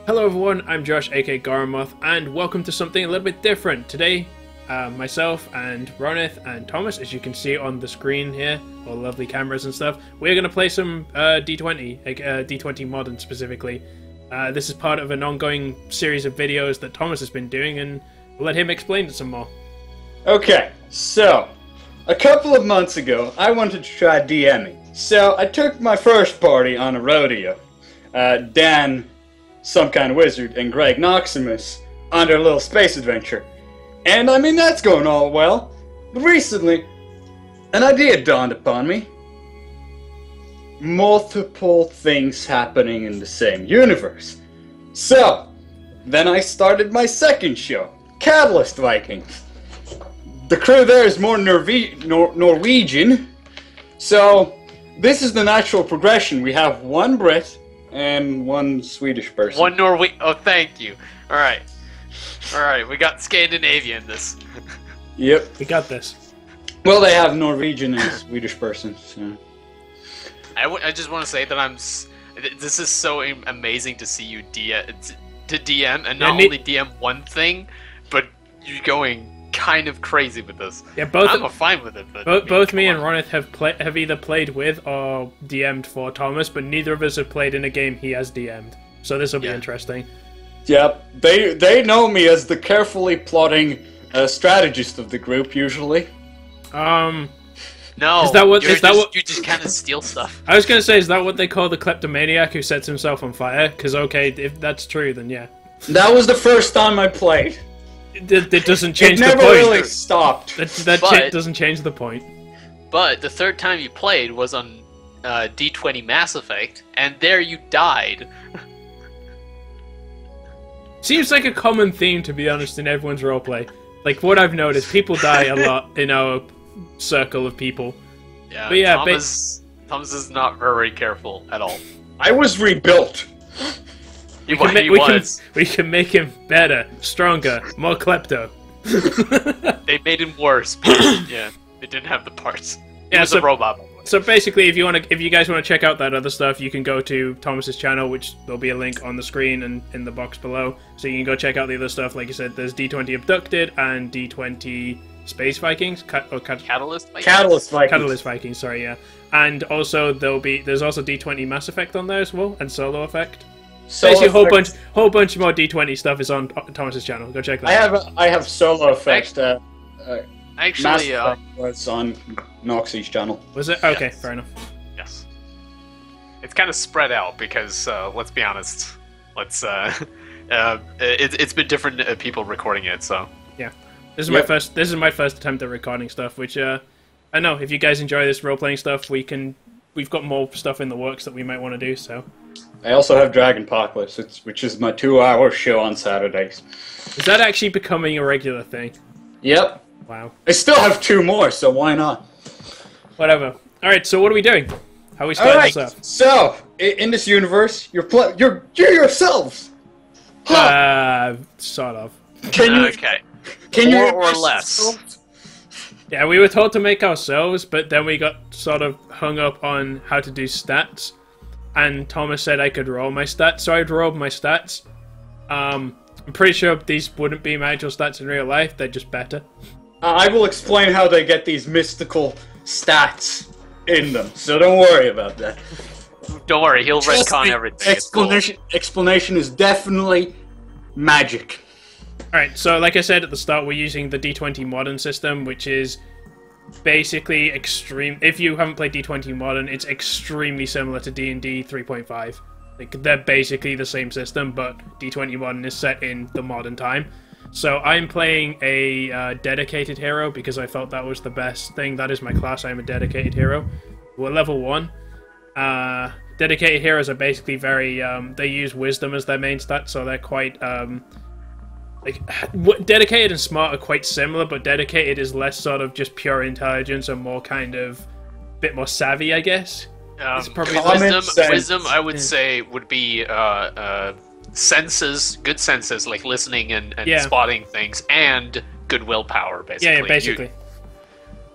Hello everyone, I'm Josh aka Goramoth, and welcome to something a little bit different. Today, myself and Ronith and Thomas, as you can see on the screen here, all the lovely cameras and stuff, we're going to play some D20, D20 Modern specifically. This is part of an ongoing series of videos that Thomas has been doing, and we'll let him explain it some more. Okay, so, a couple of months ago, I wanted to try DMing. So, I took my first party on a rodeo. Dan, some kind of wizard, and Greg Noximus on their little space adventure. And I mean, that's going all well. But recently, an idea dawned upon me. Multiple things happening in the same universe. So, then I started my second show, Catalyst Vikings. The crew there is more Norwegian. So, this is the natural progression. We have one Brit and one Swedish person. One Norwegian. Oh, thank you. All right. We got Scandinavia in this. Yep. We got this. Well, they have Norwegian and Swedish person. So. I just want to say that this is so amazing to see you DM and not only DM one thing, but you're going kind of crazy with this. Yeah, both. I'm fine with it, but both me and Ronith have either played with or DM'd for Thomas, but neither of us have played in a game he has DM'd. So this will be interesting. Yep, they know me as the carefully plotting strategist of the group usually. No, is that what you just kind of steal stuff? I was gonna say, is that what they call the kleptomaniac who sets himself on fire? Because okay, if that's true, then yeah. That was the first time I played. It doesn't change the point. It never really stopped. That doesn't change the point. But the third time you played was on D20 Mass Effect, and there you died. Seems like a common theme, to be honest, in everyone's roleplay. Like, what I've noticed, people die a lot in our circle of people. Yeah, but yeah, Thomas is not very careful at all. I was rebuilt. We can make him better, stronger, more klepto. They made him worse, but yeah, they didn't have the parts. He was a robot. So basically, if you guys want to check out that other stuff, you can go to Thomas's channel, which there'll be a link on the screen and in the box below. So you can go check out the other stuff. Like you said, there's D20 Abducted and D20 Space Vikings, Catalyst Vikings. Catalyst Vikings. Sorry, yeah. And also there's also D20 Mass Effect on there as well, and Solo Effect. Basically, a whole bunch more D20 stuff is on Thomas's channel. Go check that out. I have Solo Effect. Actually, was on Noxie's channel. Was it? Okay, yes. Fair enough. Yes. It's kind of spread out because let's be honest. It's been different people recording it, so. Yeah. This is my first attempt at recording stuff, which I know if you guys enjoy this role playing stuff, we've got more stuff in the works that we might want to do. So. I also have Dragon Apocalypse, which is my 2-hour show on Saturdays. Is that actually becoming a regular thing? Yep. Wow. I still have 2 more, so why not? Whatever. Alright, so what are we doing? How are we starting this up? So, in this universe, you're yourselves! Sort of. Can more or less? Yeah, we were told to make ourselves, but then we got sort of hung up on how to do stats. And Thomas said I could roll my stats, so I'd rolled my stats. I'm pretty sure these wouldn't be my actual stats in real life, they're just better. I will explain how they get these mystical stats in them, so don't worry about that. Don't worry, he'll retcon everything. Explanation is definitely magic. Alright, so like I said at the start, we're using the D20 Modern system, which is basically extreme. If you haven't played D20 Modern, it's extremely similar to D&D 3.5. Like, they're basically the same system, but D20 Modern is set in the modern time. So I'm playing a dedicated hero because I felt that was the best thing. That is my class. I'm a dedicated hero. We're level 1. Dedicated heroes are basically very... they use wisdom as their main stat, so they're quite... dedicated and smart are quite similar, but dedicated is less sort of just pure intelligence and more kind of... bit more savvy, I guess. It's probably wisdom, I would say, would be senses, good senses, like listening and spotting things, and good willpower, basically. Yeah, basically.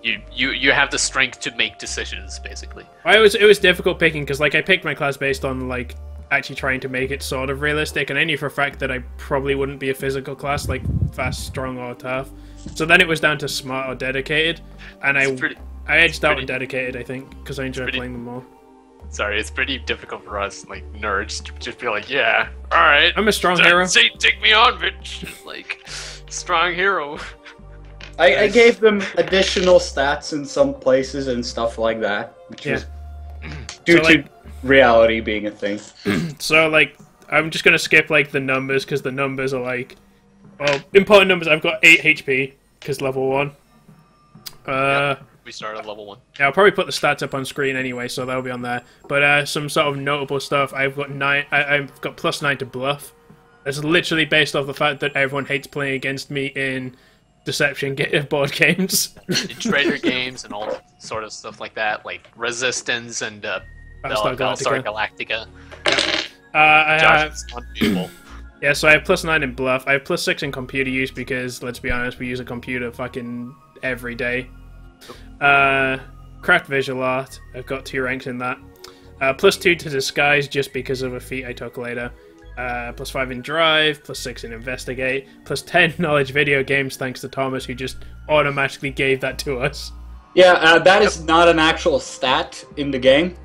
You have the strength to make decisions, basically. It was difficult picking because like I picked my class based on like actually trying to make it sort of realistic, and I knew for a fact that I probably wouldn't be a physical class like fast, strong, or tough. So then it was down to smart or dedicated, and I edged out on dedicated, I think, because I enjoy playing them more. Sorry, it's pretty difficult for us, like, nerds, to just be like, yeah, alright. I'm a strong hero. Say, take me on, bitch. Like, strong hero. I gave them additional stats in some places and stuff like that, which is due to reality being a thing. So, like, I'm just going to skip, like, the numbers, because the numbers are, like... Well, important numbers, I've got 8 HP, because level 1. We started at level 1. Yeah, I'll probably put the stats up on screen anyway, so that'll be on there. But some sort of notable stuff. I've got I've got +9 to bluff. That's literally based off the fact that everyone hates playing against me in deception board games, in trader games, and all sort of stuff like that, like Resistance and Battlestar Galactica. Unbeatable. Yeah, so I have +9 in bluff. I have +6 in computer use because, let's be honest, we use a computer fucking every day. Craft visual art, I've got 2 ranks in that. +2 to disguise just because of a feat I took later. +5 in drive, +6 in investigate, +10 knowledge video games thanks to Thomas, who just automatically gave that to us. Yeah, that is not an actual stat in the game.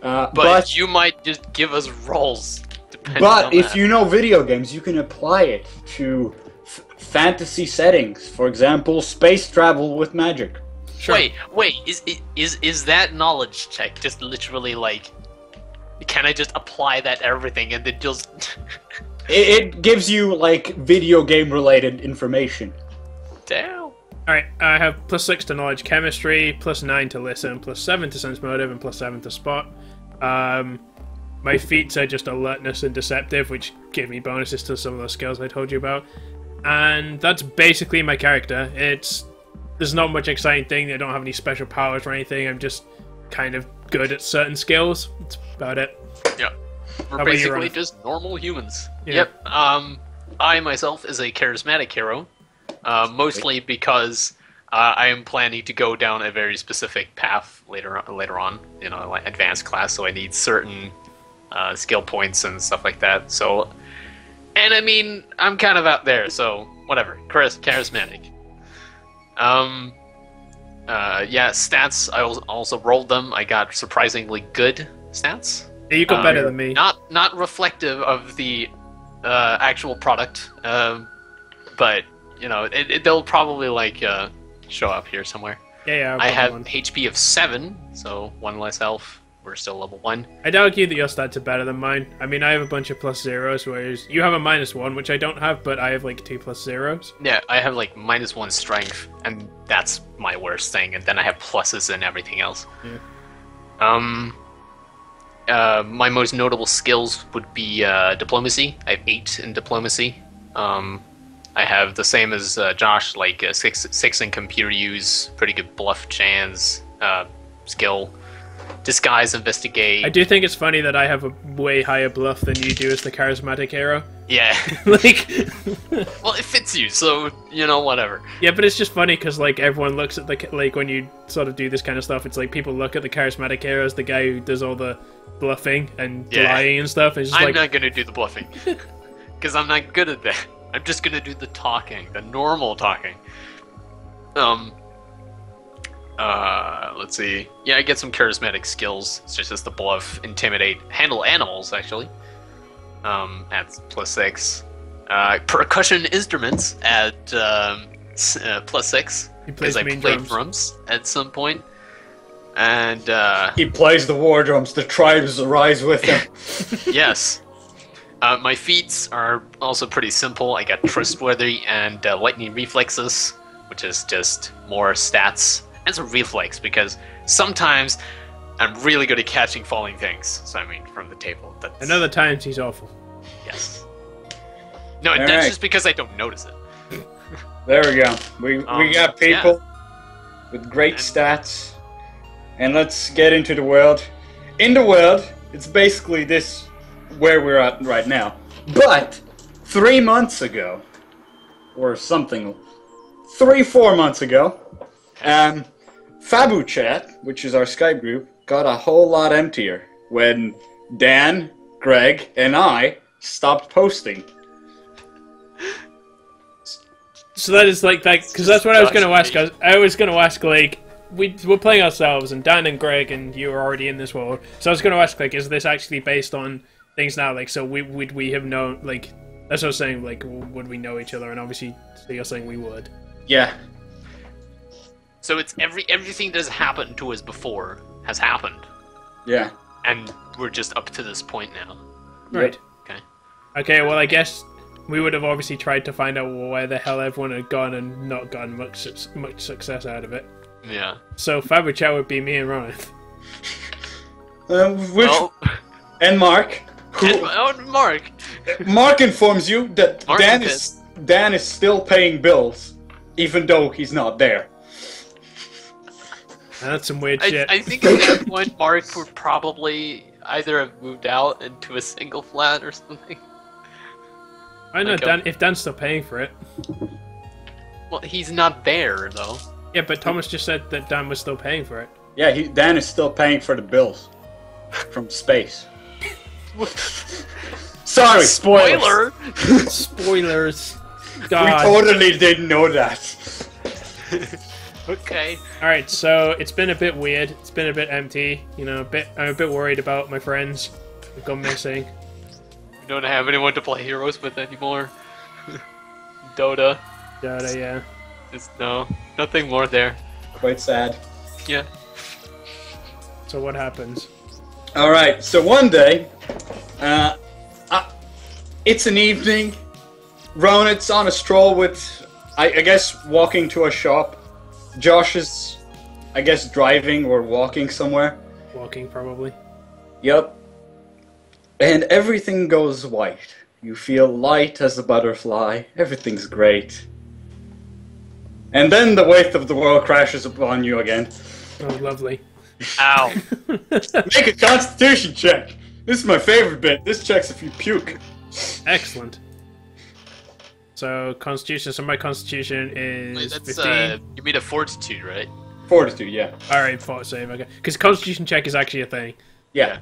But you might just give us rolls. But if you know video games, you can apply it to fantasy settings. For example, space travel with magic. Sure. Wait, is that knowledge check just literally like, can I just apply that to everything and then just... It gives you, like, video game related information. Damn. Alright, I have +6 to knowledge chemistry, +9 to listen, +7 to sense motive, and +7 to spot. My feats are just alertness and deceptive, which give me bonuses to some of those skills I told you about. And that's basically my character. There's not much exciting thing, I don't have any special powers or anything, I'm just kind of good at certain skills. That's about it. Yeah. We're basically just normal humans. Yeah. Yep. I myself is a charismatic hero, mostly because I am planning to go down a very specific path later on, you know, like advanced class, so I need certain skill points and stuff like that. So, and I mean, I'm kind of out there, so whatever. Charismatic. Yeah, stats, I also rolled them. I got surprisingly good stats. Yeah, you got better than me. Not reflective of the actual product, but, you know, they'll probably, like, show up here somewhere. Yeah, I have HP of 7, so 1 less health. We're still level 1. I'd argue that your stats are better than mine. I mean, I have a bunch of +0s, whereas you have a -1, which I don't have, but I have like 2 +0s. Yeah, I have like -1 strength, and that's my worst thing, and then I have pluses and everything else. Yeah. My most notable skills would be diplomacy. I have 8 in diplomacy. I have the same as Josh, like 6 in computer use, pretty good bluff chance, skill. Disguise, investigate. I do think it's funny that I have a way higher bluff than you do as the charismatic hero. Yeah. Like, well, it fits you, so, you know, whatever. Yeah, but it's just funny because, like, everyone looks at the, like, when you sort of do this kind of stuff, it's like people look at the charismatic hero as the guy who does all the bluffing and lying and stuff. And it's just I'm not gonna do the bluffing. Because I'm not good at that. I'm just gonna do the talking, the normal talking. Let's see. Yeah, I get some charismatic skills, such as the bluff, intimidate, handle animals, actually. At +6. Percussion instruments at +6. Because I played drums at some point. And he plays the war drums, the tribes arise with him. Yes. My feats are also pretty simple. I got trustworthy and lightning reflexes, which is just more stats. And some reflex, because sometimes I'm really good at catching falling things. So, I mean, from the table. And other times he's awful. Yes. No, that's just because I don't notice it. There we go. We got people with great stats. And let's get into the world. In the world, it's basically this, where we're at right now. But 3 months ago, or something, 3-4 months ago, Fabu Chat, which is our Skype group, got a whole lot emptier when Dan Greg, and I stopped posting. So that is like that, because that's what I was going to ask. Josh, I was going to ask, like, we're playing ourselves, and Dan and Greg and you are already in this world. So I was going to ask, like, is this actually based on things now? Like, so would we have known, like, that's what I was saying, like, would we know each other? And obviously, so you're saying we would. Yeah. So it's everything that has happened to us before has happened. Yeah. And we're just up to this point now. Right. Okay. Okay, well, I guess we would have obviously tried to find out where the hell everyone had gone and not gotten much success out of it. Yeah. So Fabric Chat would be me and Ronith. And Mark. Mark. Mark informs you that Mark Dan is still paying bills, even though he's not there. That's some weird shit. I think at that point, Mark would probably either have moved out into a single flat or something. I know, like Dan, if Dan's still paying for it. Well, he's not there, though. Yeah, but Thomas just said that Dan was still paying for it. Yeah, Dan is still paying for the bills from space. Sorry, spoilers. Spoiler! Spoilers. We God. totally didn't know that. Okay. Alright, so it's been a bit weird. It's been a bit empty. You know, I'm a bit worried about my friends who've gone missing. We don't have anyone to play Heroes with anymore. Dota. Dota, yeah. No, nothing more there. Quite sad. Yeah. So what happens? Alright, so one day, it's an evening. Ronith's on a stroll with, I guess, walking to a shop. Josh is, I guess, driving or walking somewhere. Walking, probably. Yep. And everything goes white. You feel light as a butterfly. Everything's great. And then the weight of the world crashes upon you again. Oh, lovely. Ow. Make a constitution check. This is my favorite bit. This checks if you puke. Excellent. So, Constitution. So my Constitution is Wait, that's 15. you made a fortitude, right? Fortitude, yeah. Alright, fort save, okay. Because Constitution check is actually a thing. Yeah.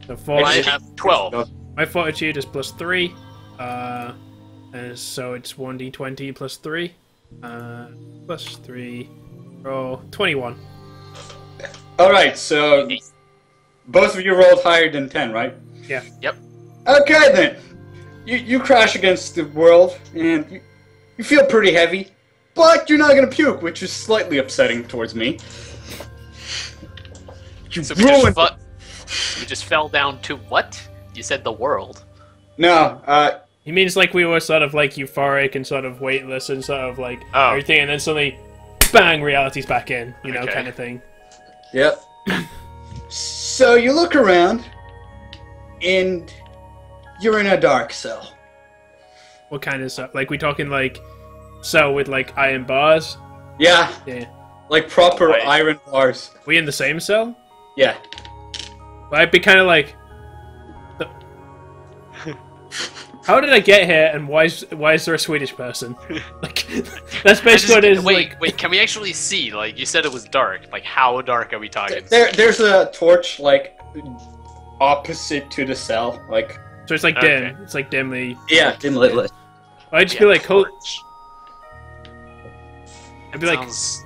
So I fortitude, have 12. my Fortitude is +3. And so it's 1d20 plus 3. Plus 3. Roll 21. Alright, so both of you rolled higher than 10, right? Yeah. Yep. Okay then. You crash against the world, and you feel pretty heavy, but you're not gonna puke, which is slightly upsetting towards me. You So ruined. we just fell down to what? You said the world. No, He means like we were sort of like euphoric and sort of weightless and sort of like Oh. everything, and then suddenly, bang, reality's back in, you know, Okay. kind of thing. Yep. So you look around, and you're in a dark cell. What kind of stuff? Like, we talking like cell with like iron bars? Yeah, Yeah. like proper Right. iron bars. We in the same cell? Yeah. But I'd be kind of like, how did I get here, and why is there a Swedish person? Like, that's basically what it is. Wait, can we actually see? Like, you said it was dark. Like, how dark are we talking? There's a torch, like, opposite to the cell. Like, So it's like Okay. dim. It's like dimly. yeah, dim lit. I'd just Yeah, be like, torch. I'd be like, Sounds-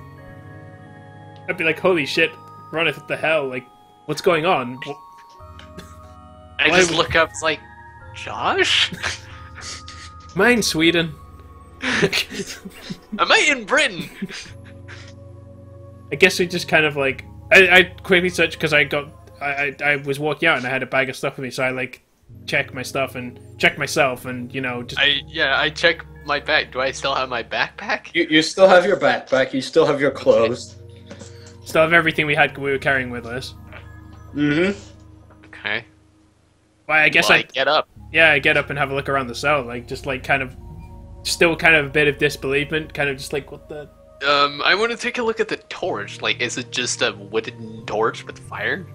I'd be like, holy shit, Ronith, what the hell? Like, what's going on? I why just would- look up. It's like, Josh? Mine, Sweden. Am I in Britain? I guess we just kind of like, I quickly searched because I was walking out and I had a bag of stuff with me, so I like checked my stuff and checked myself and, you know, just I check my bag. Do I still have my backpack? You still have your backpack. You still have your clothes. still have everything we were carrying with us. Mm-hmm. Okay. Well, I guess Well, I get up. I get up and have a look around the cell, like just like kind of, still kind of a bit of disbelievement, kind of just like what the. I want to take a look at the torch. Like, is it just a wooden torch with fire?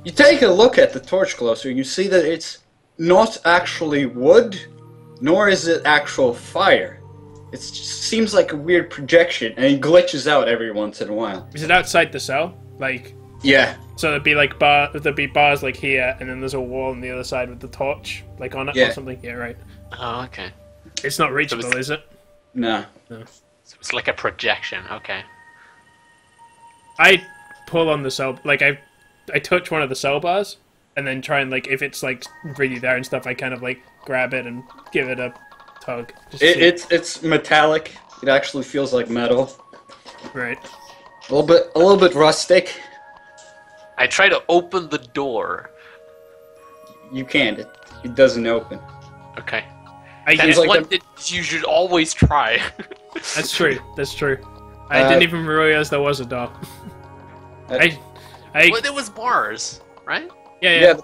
You take a look at the torch closer, you see that it's not actually wood, nor is it actual fire. It just seems like a weird projection, and it glitches out every once in a while. Is it outside the cell? Like, Yeah. So there'd be bars like here, and then there's a wall on the other side with the torch like on it or something. Yeah, right. Oh, okay. It's not reachable, is it? No. No. So it's like a projection. Okay. I pull on the cell, like I touch one of the cell bars, and then try and like if it's like really there and stuff, I kind of like grab it and give it a tug. It's metallic. It actually feels like metal. Right. A little bit rustic. I try to open the door. You can't. It doesn't open. Okay. That's like what you should always try. That's true. That's true. I didn't even realize there was a door. Well, there was bars, right? Yeah.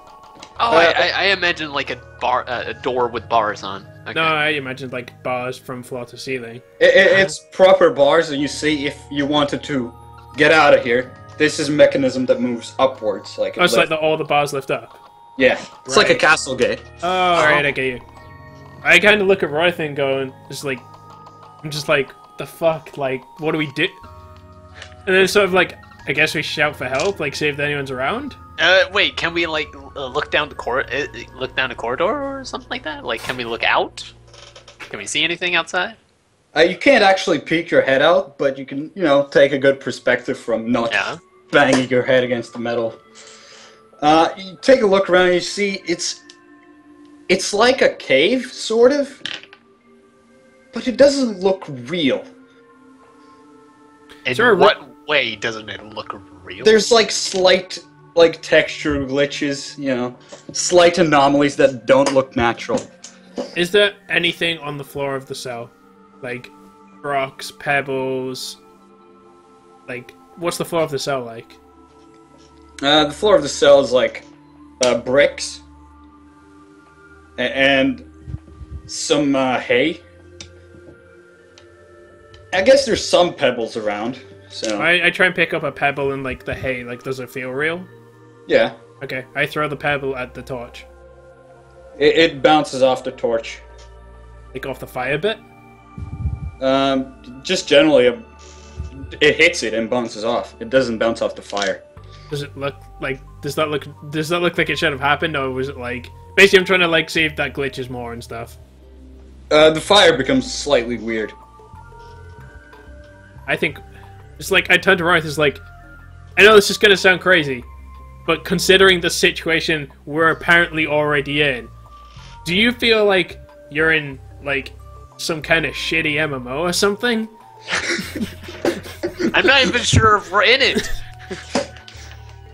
Oh, I imagine like a door with bars on. Okay. No, I imagined like bars from floor to ceiling. It's proper bars, and you see if you wanted to get out of here. This is a mechanism that moves upwards, like. Oh, it's like all the bars lift up. Yeah, it's like a castle gate. Oh, alright, I get you. I kind of look at Ronith and go, and I'm just like, the fuck, like, what do we do? And then sort of like, I guess we shout for help, like, see if anyone's around. Wait, can we like look down the corridor or something like that? Like, can we look out? Can we see anything outside? You can't actually peek your head out, but you can, take a good perspective from not banging your head against the metal. You take a look around and you see it's like a cave, sort of, but it doesn't look real. In what way doesn't it look real? There's like slight texture glitches, slight anomalies that don't look natural. Is there anything on the floor of the cell? Like rocks, pebbles, like what's the floor of the cell like? The floor of the cell is like bricks and some hay. I guess there's some pebbles around. So I try and pick up a pebble in like the hay. Like, does it feel real? Yeah. Okay, I throw the pebble at the torch. It bounces off the torch. Like off the fire bit? Just generally, it hits it and bounces off. It doesn't bounce off the fire. Does it look like? Does that look like it should have happened, or was it like? Basically, I'm trying to like see if that glitches more and stuff. The fire becomes slightly weird. I think it's like I turned to Ronith. It's like, I know this is gonna sound crazy, but considering the situation we're apparently already in, do you feel like you're in like some kind of shitty MMO or something? I'm not even sure if we're in it.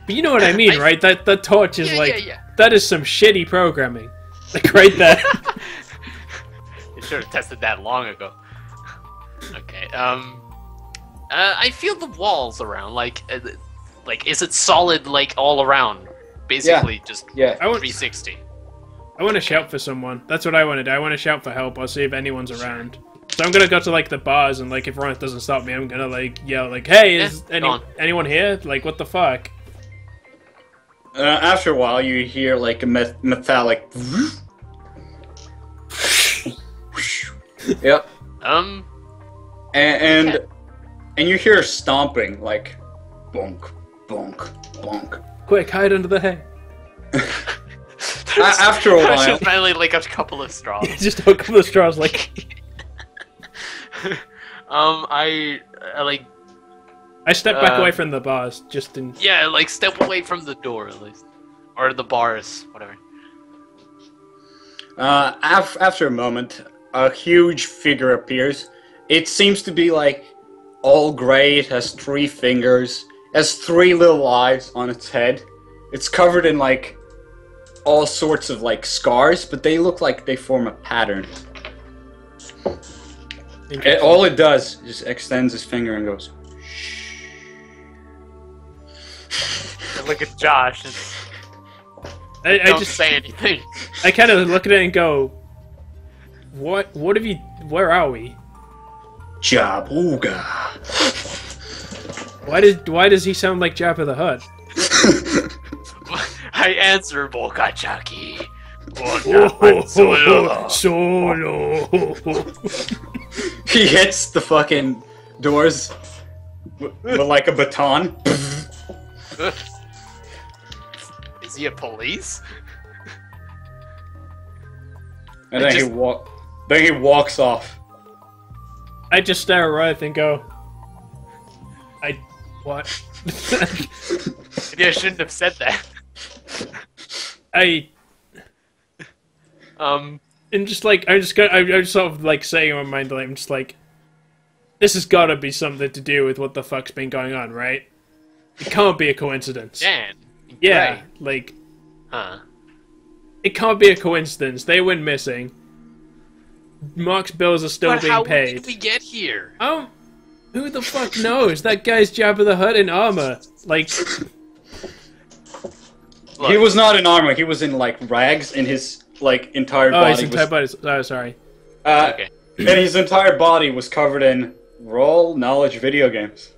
But you know what I mean, right? That the torch is that is some shitty programming, like right there. You should have tested that long ago. Okay. I feel the walls around. Like, is it solid like all around? Basically, just 360. I want to shout for someone. That's what I want to do. I want to shout for help. I'll see if anyone's around. So I'm gonna go to like the bars and like if Ronith doesn't stop me, I'm gonna like yell like, "Hey, is anyone here? Like, what the fuck?" After a while, you hear like a metallic. Yep. And you hear stomping like, bonk, bonk, bonk. Quick, hide under the hay. After a while, just finally like a couple of straws. Just a couple of straws, like. I step back away from the bars, just in. Yeah, like step away from the door at least, or the bars, whatever. After a moment, a huge figure appears. It seems to be like all gray. It has 3 fingers. It has 3 little eyes on its head. It's covered in like all sorts of like scars, but they look like they form a pattern. All it does is extends his finger and goes. Look at Josh. I don't just say anything. I kind of look at it and go, "What have you? Where are we?" Jabuga. Why does he sound like Jabba the Hutt? I answer Bokachaki. Solo. He hits the fucking doors with like a baton. Is he a police? And then he walks off. I just stare at Ronith and go, what? Maybe I shouldn't have said that. And just like, I'm just sort of like saying in my mind, like, I'm just like, this has got to be something to do with what the fuck's been going on, right? It can't be a coincidence. Dan. Yeah, Right. like, Huh. it can't be a coincidence. They went missing. Mark's bills are still But being how paid. did we get here? Who the fuck knows? That guy's Jabba the Hutt in armor. Like, Look, He was not in armor. He was in like rags, and his like entire body his entire body. Oh, sorry. okay. and his entire body was covered in raw knowledge video games.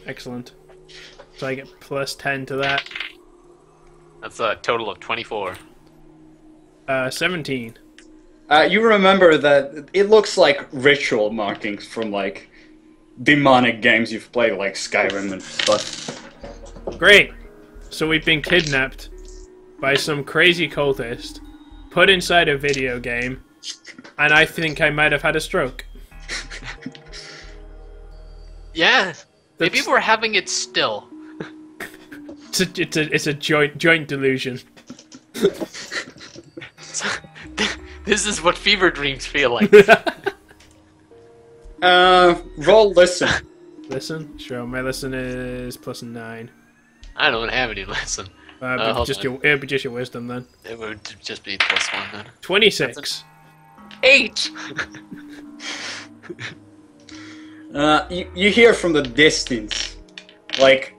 Excellent. So I get plus 10 to that. That's a total of 24. 17. You remember that it looks like ritual markings from like demonic games you've played, like Skyrim and stuff. Great. So we've been kidnapped by some crazy cultist, put inside a video game, and I think I might have had a stroke. Yeah. Maybe That's- we're having it still. It's a joint delusion. This is what fever dreams feel like. Roll listen. Listen? Sure, my listen is plus 9. I don't have any lesson. It'd be just your wisdom then. It would just be +1 then. 26. 8! You hear from the distance, like,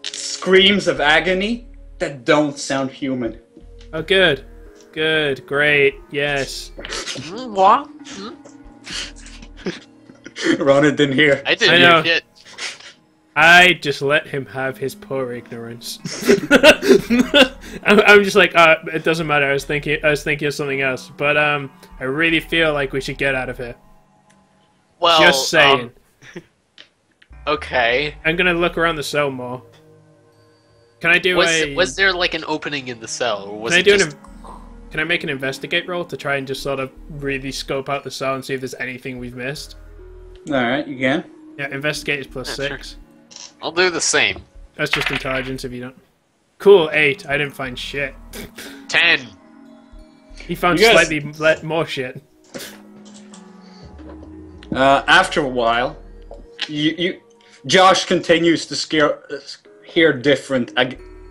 screams of agony that don't sound human. Oh, good. Good, great, yes. What? Ronith didn't hear. I didn't I know. hear shit. I just let him have his poor ignorance. I'm just like, it doesn't matter. I was thinking of something else, but I really feel like we should get out of here. Well, Just saying. Okay. I'm gonna look around the cell more. Can I do Was there like an opening in the cell, or was Can I it do just... Can I make an investigate roll to try and just sort of really scope out the cell and see if there's anything we've missed? Alright, you can. Yeah, investigate is plus Yeah, 6. I'll do the same. That's just intelligence if you don't. Cool, 8. I didn't find shit. 10. He found You guys- slightly more shit. After a while, Josh continues to hear different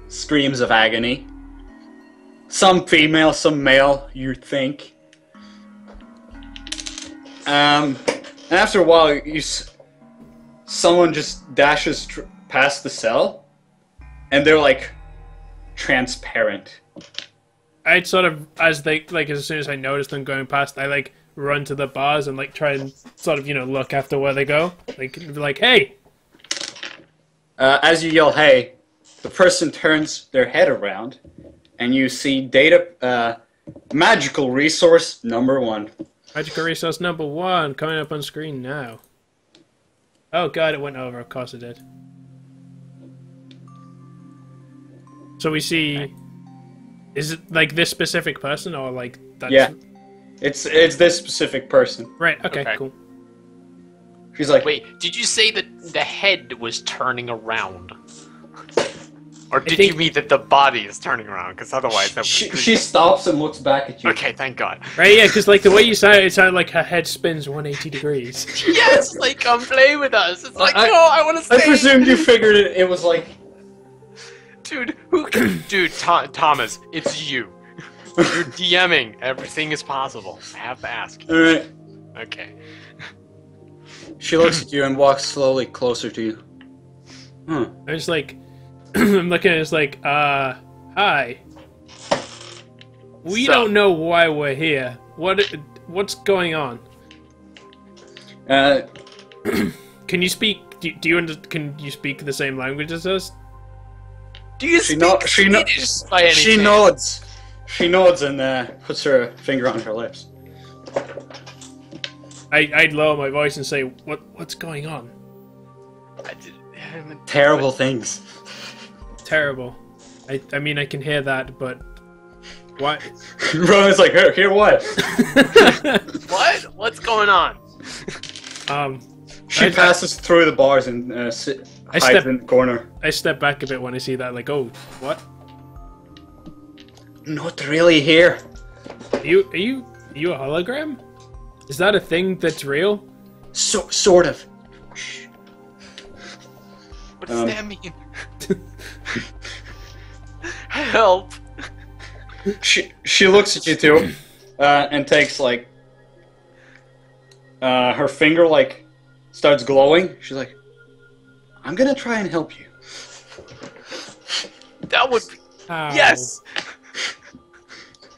screams of agony. Some female, some male, you think. And after a while, someone just dashes past the cell, and they're like transparent. I'd sort of, as soon as I notice them going past, I like run to the bars and like try and sort of, look after where they go. Like, hey! As you yell, hey, the person turns their head around, and you see magical resource number 1. Magical resource number 1 coming up on screen now. Oh god, it went over. Of course it did. So we see... Is it like this specific person or like... That's... Yeah. It's this specific person. Right, okay, Okay. cool. She's like, Wait, did you say that the head was turning around? Or did think- you mean that the body is turning around? Because otherwise that would she stops and looks back at you. Okay, thank God. Right, yeah, because like the way you said it sounded like her head spins 180 degrees. Yes, like come play with us. It's like, I- no, I want to stay. I presumed you figured it was like... Dude, dude, Thomas, it's you. You're DMing. Everything is possible. I have to ask. Alright. Okay. She looks at you and walks slowly closer to you. I'm just like... I'm looking at it, it's like, hi. We So- don't know why we're here. What's going on? Can you speak... Can you speak the same language as us? Do you speak Swedish by any She chance? nods. She nods and puts her finger on her lips. I'd lower my voice and say, what's going on? I haven't- Terrible things. Terrible. I mean, I can hear that, but what? Ronith's like, hear what? What? What's going on? She passes through the bars and hides in the corner. I step back a bit when I see that, like, oh, what? Not really here. Are you a hologram? Is that a thing that's real? Sort of. What does that mean? Help! She looks at you two, and takes like her finger starts glowing. She's like, "I'm gonna try and help you." That would be... Yes!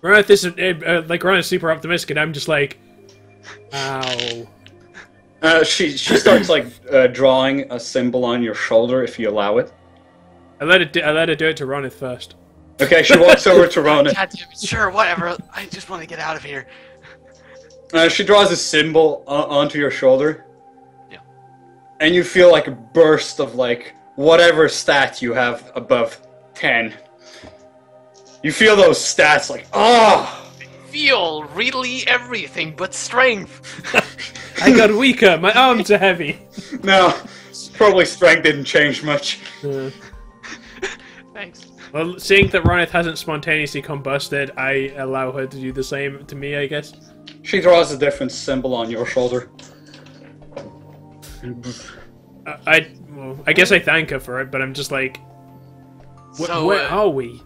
Ronith is Ronith's super optimistic, and I'm just like, ow. She starts drawing a symbol on your shoulder if you allow it. I let her do it to Ronith first. Okay, she walks over to Ronith. God damn it, sure, whatever. I just want to get out of here. She draws a symbol onto your shoulder. Yeah. And you feel like a burst of whatever stat you have above 10. You feel those stats I feel really everything but strength. I got weaker. My arms are heavy. No, probably strength didn't change much. Thanks. Well, seeing that Ronith hasn't spontaneously combusted, I allow her to do the same to me, I guess. She draws a different symbol on your shoulder. I guess I thank her for it, but I'm just like, where are we?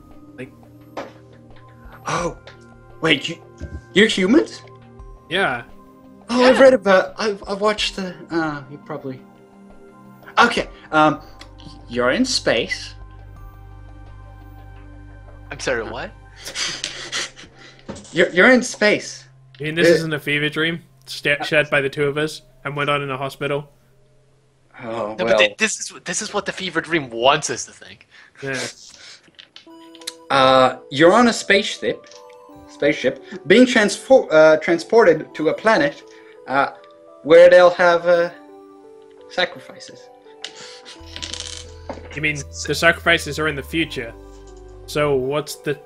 Oh, wait, you're humans? Yeah. Oh, yeah. I've read about. I've watched the. You probably. Okay. You're in space. I'm sorry. What? You're in space. I mean, this isn't a fever dream shared by the two of us and went on in a hospital. Oh, no, well. But this is what the fever dream wants us to think. Yeah. You're on a spaceship, being transported to a planet, where they'll have sacrifices. You mean the sacrifices are in the future? So what's the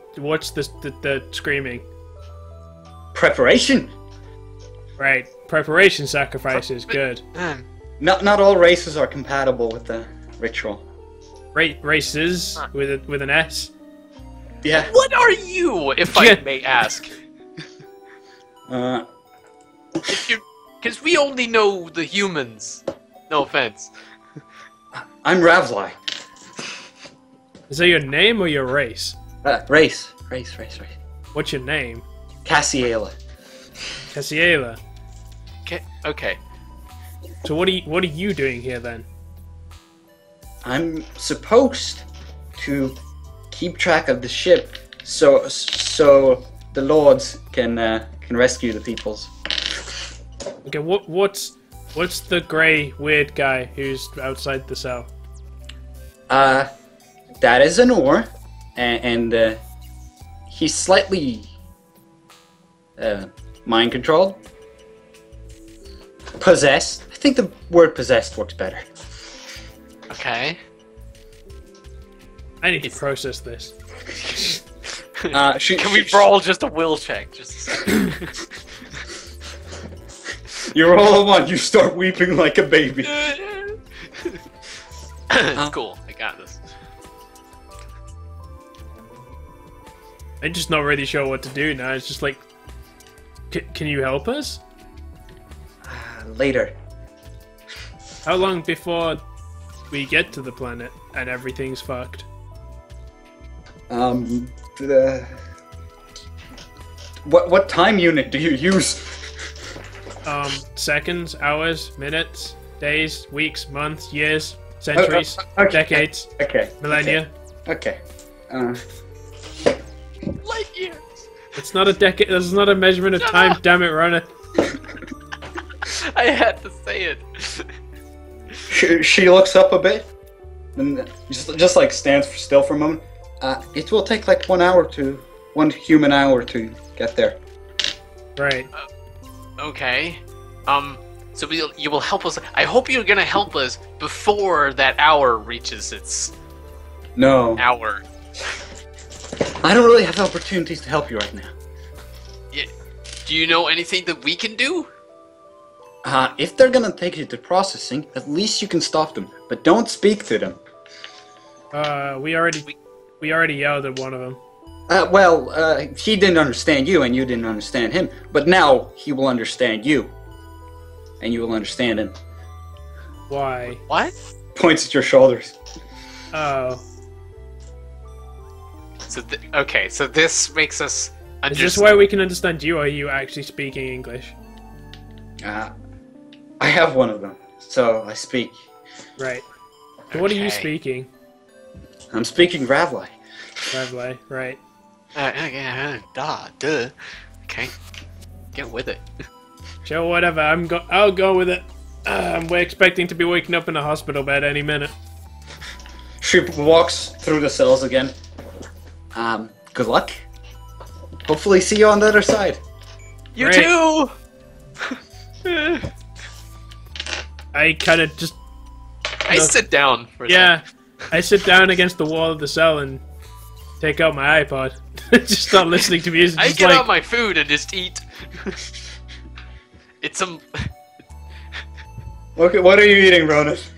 screaming? Preparation. Right, preparation sacrifices. Good. Not all races are compatible with the ritual. Races with an S. Yeah. What are you, if I may ask? Because we only know the humans. No offense. I'm Ravli. Is that your name or your race? Race. What's your name? Cassiela. Cassiela. Okay. So what are you doing here then? I'm supposed to keep track of the ship, so the lords can rescue the peoples. Okay, what's the grey weird guy who's outside the cell? That is an ore, and he's slightly mind controlled, possessed. I think the word possessed works better. Okay. I need to process this. Can we roll just a will check? Just a second. You roll a 1, you start weeping like a baby. It's cool. I got this. I'm just not really sure what to do now. It's just like, can you help us? Later. How long before we get to the planet and everything's fucked? What time unit do you use? Seconds, hours, minutes, days, weeks, months, years, centuries, okay. decades, Okay. millennia. Okay. Light years. It's not a decade. This is not a measurement of time. Up. Damn it, Ronith. I had to say it. She looks up a bit, and just stands still for a moment. It will take 1 human hour to get there. Right. Okay. So you will help us. I hope you're gonna help us before that hour reaches its No. hour. I don't really have opportunities to help you right now. Yeah. Do you know anything that we can do? If they're gonna take you to processing, at least you can stop them, but don't speak to them. We already yelled at one of them. He didn't understand you, and you didn't understand him. But now he will understand you, and you will understand him. Why? What? Points at your shoulders. Oh. So okay, so this makes us understand. Is this why we can understand you, or are you actually speaking English? I have one of them, so I speak. Right. So what are you speaking? I'm speaking Ravli. Ravli, right. Duh. Okay. Get with it. Sure, whatever. I'll go with it. We're expecting to be waking up in a hospital bed any minute. She walks through the cells again. Good luck. Hopefully see you on the other side. You too! I kind of just... I sit down for a second. I sit down against the wall of the cell and take out my iPod. Just start listening to music. I get out my food and just eat. It's some... Okay, what are you eating, Ronith?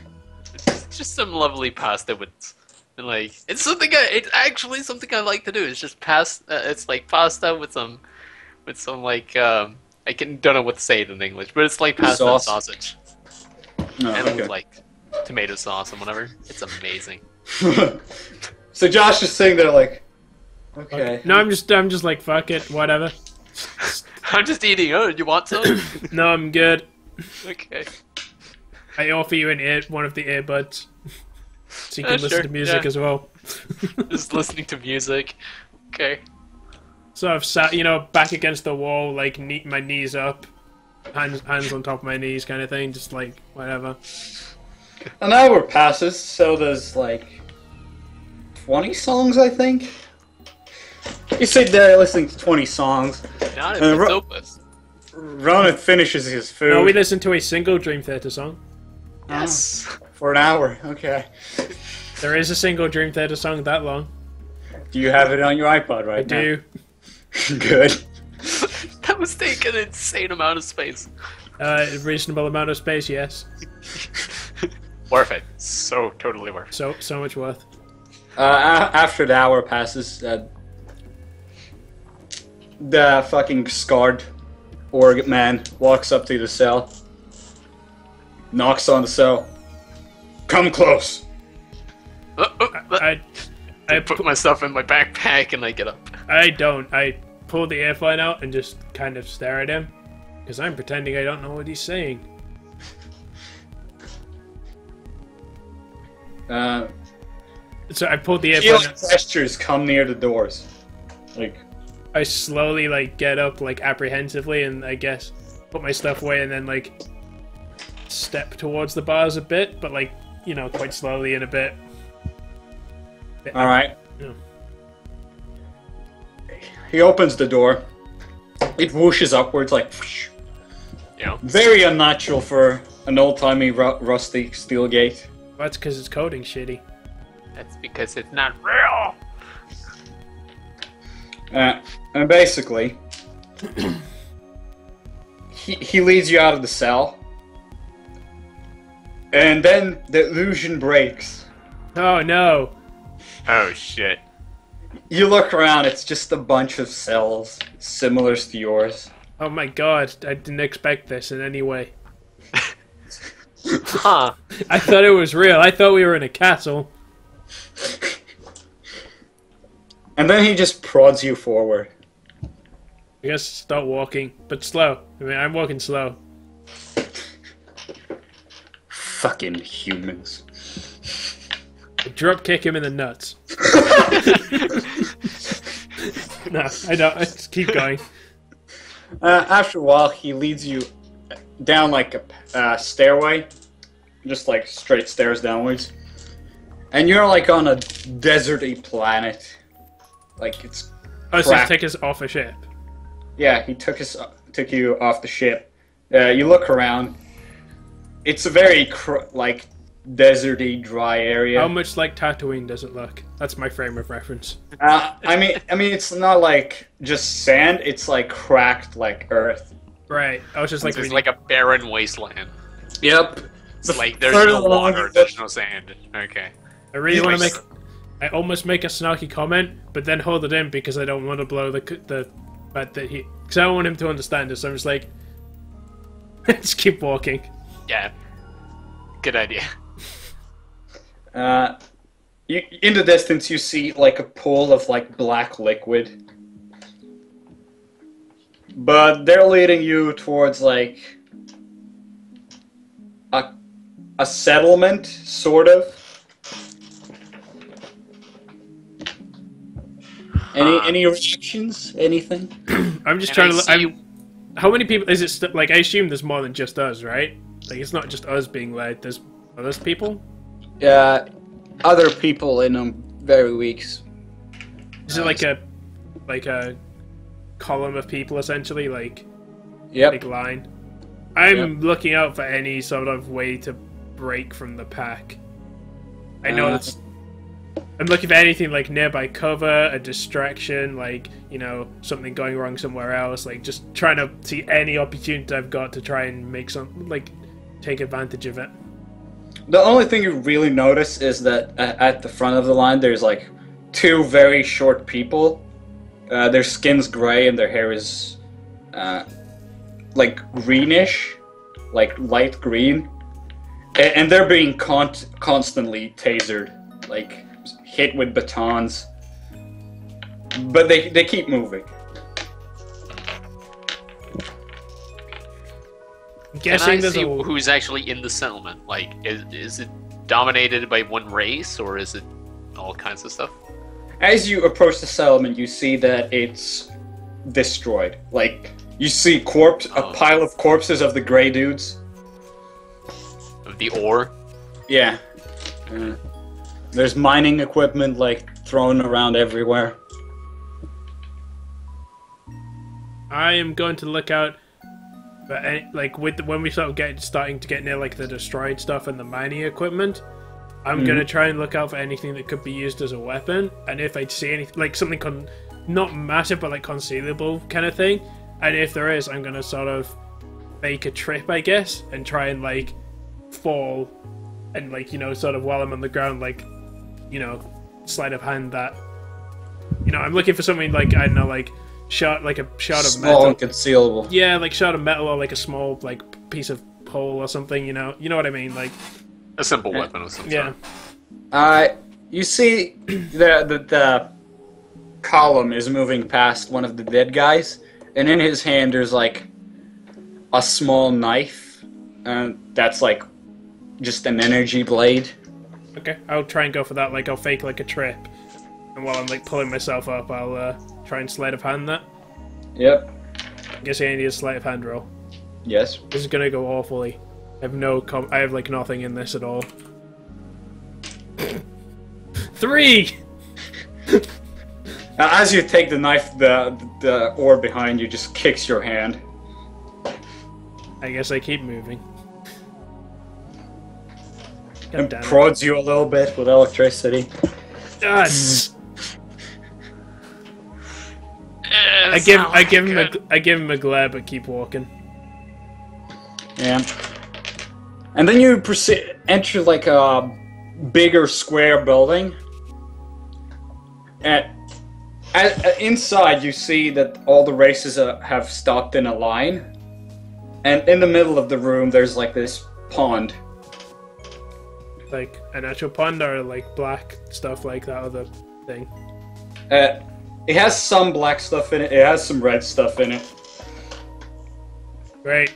Just some lovely pasta with... And like, it's actually something I like to do. It's just it's like pasta with some like, don't know what to say it in English, but it's like pasta and sausage. No, and okay. like tomato sauce and whatever. It's amazing. So Josh is sitting there like, okay. No, I'm just like, fuck it, whatever. I'm just eating. Oh, you want some? No, I'm good. Okay. I offer you one of the earbuds, so you can listen to music as well. Just listening to music. Okay. So I've sat, back against the wall, like my knees up, hands on top of my knees, kind of thing, just like whatever. An hour passes, so there's like 20 songs, I think. You sit there listening to 20 songs. Not if it's Opus. Ronith finishes his food. No, we listen to a single Dream Theater song. Yes. For an hour, okay. There is a single Dream Theater song that long. Do you have it on your iPod right now? I do. Good. That was taking an insane amount of space. A reasonable amount of space, yes. Worth it. So totally worth it. So much worth. After the hour passes, the fucking scarred org man walks up to the cell, knocks on the cell. Come close. I put my stuff in my backpack and I get up. I don't. I pull the earphone out and just kind of stare at him, because I'm pretending I don't know what he's saying. So I pulled the earphone out. Gestures come near the doors. Like, I slowly get up apprehensively and I guess put my stuff away and then step towards the bars a bit, but quite slowly and a bit. Alright. Yeah. He opens the door. It whooshes upwards like whoosh. Yeah. Very unnatural for an old-timey rusty steel gate. That's because it's coding shitty. That's because it's not real. And basically, he leads you out of the cell, and then the illusion breaks. Oh no! Oh shit! You look around; it's just a bunch of cells similar to yours. Oh my god! I didn't expect this in any way. Huh? I thought it was real. I thought we were in a castle. And then he just prods you forward. I guess start walking, but slow. I mean, I'm walking slow. Fucking humans. I drop kick him in the nuts. No, I don't. I just keep going. After a while, he leads you down a stairway, just straight stairs downwards, and you're on a deserty planet. It's. Oh, so take us off a ship. Yeah, he took you off the ship. You look around. It's a very deserty, dry area. How much like Tatooine does it look? That's my frame of reference. I mean, it's not like just sand. It's like cracked, like earth. Right. I was just like, It's like a barren wasteland. Yep. It's like there's no water, there's no sand. Okay. I really want to make. I almost make a snarky comment, but then hold it in because I don't want to blow the fact that he. Because I don't want him to understand this. So I'm just like, just keep walking. Yeah. Good idea. In the distance, you see like a pool of like black liquid, but they're leading you towards like a settlement, sort of. Any reactions? Anything? I'm just trying to. How many people is it? Like, I assume there's more than just us, right? Like, it's not just us being led. There's other people. Yeah, other people in very weak. Is it like a column of people essentially? Like, yep. Big line. I'm looking out for any sort of way to break from the pack. I know that's. I'm looking for anything like nearby cover, a distraction, like, you know, something going wrong somewhere else, like just trying to see any opportunity I've got to try and make some, like, take advantage of it. The only thing you really notice is that at the front of the line there's like two very short people. Their skin's gray and their hair is like greenish, like light green, and they're being constantly tasered, like hit with batons, but they keep moving. Guessing Can I see who's actually in the settlement? Like, is it dominated by one race, or is it all kinds of stuff? As you approach the settlement, you see that it's destroyed. Like, you see a pile of corpses of the gray dudes. Of the ore? Yeah. There's mining equipment, like, thrown around everywhere. I am going to look out for any, like, when we sort of starting to get near, like, the destroyed stuff and the mining equipment, I'm going to try and look out for anything that could be used as a weapon, and if I see anything, like, something not massive, but, like, concealable kind of thing, and if there is, I'm going to sort of fake a trip, I guess, and try and, like, fall, and, like, you know, sort of while I'm on the ground, like, you know, sleight of hand that, you know, I'm looking for something like, I don't know, like a shard of metal. Small and concealable. Yeah, like shard of metal or like a small, like, piece of pole or something, you know what I mean, like a simple weapon of some sort. You see the column is moving past one of the dead guys, and in his hand there's like a small knife, and that's like just an energy blade. Okay, I'll try and go for that. Like, I'll fake like a trip, and while I'm like pulling myself up, I'll try and sleight of hand that. Yep. I guess I need a sleight of hand roll. Yes. This is gonna go awfully. I have I have like nothing in this at all. 3. Now, as you take the knife, the ore behind you just kicks your hand. I guess I keep moving. And prods you a little bit with electricity. I give him a glare, but keep walking. Yeah. And then you enter like a bigger square building. And inside you see that all the races have stopped in a line. And in the middle of the room there's like this pond. Like an actual pond or like black stuff like that other thing? It has some black stuff in it. It has some red stuff in it. Great.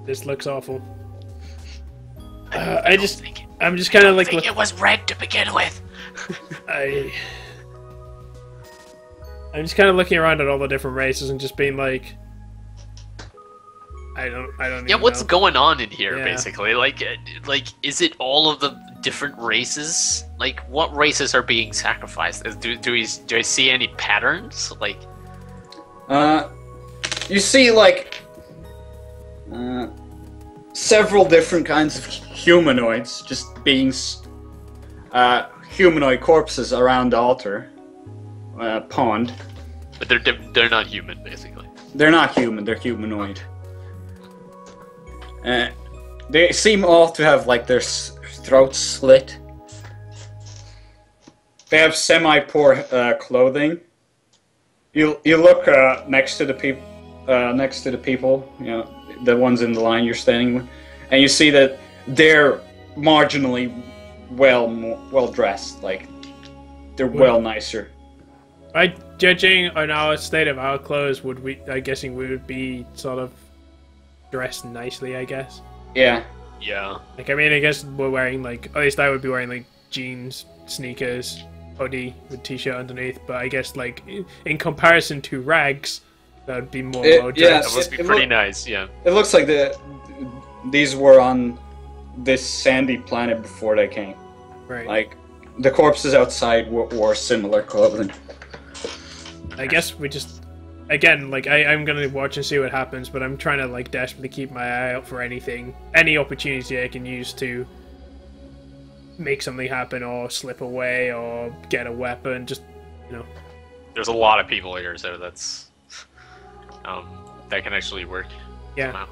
This looks awful. I'm just kind of like. It was red to begin with. I'm just kind of looking around at all the different races and just being like, I don't. Yeah, what's know. Going on in here, basically? Like, is it all of the different races? Like, what races are being sacrificed? Do I see any patterns? Like, you see, like, several different kinds of humanoids, just beings, humanoid corpses around the altar pond. But they're not human, basically. They're not human. They're humanoid. They seem all to have like their throats slit. They have semi-poor clothing. You look next to the people, you know, the ones in the line you're standing with, and you see that they're marginally well dressed. Like they're well nicer. By judging on our state of our clothes, would we? I'm guessing we would be sort of dressed nicely. I guess. Yeah. Yeah. Like I mean, I guess we're wearing like at least I would be wearing like jeans, sneakers, hoodie with t-shirt underneath. But I guess like in comparison to rags, that would be more well dressed. Yeah, That must be pretty nice. Yeah. It looks like these were on this sandy planet before they came. Right. Like the corpses outside wore similar clothing. I guess we just, again, like, I'm gonna watch and see what happens, but I'm trying to, like, desperately keep my eye out for anything, any opportunity I can use to make something happen, or slip away, or get a weapon, just, you know. There's a lot of people here, so that's, that can actually work. Yeah. Somehow.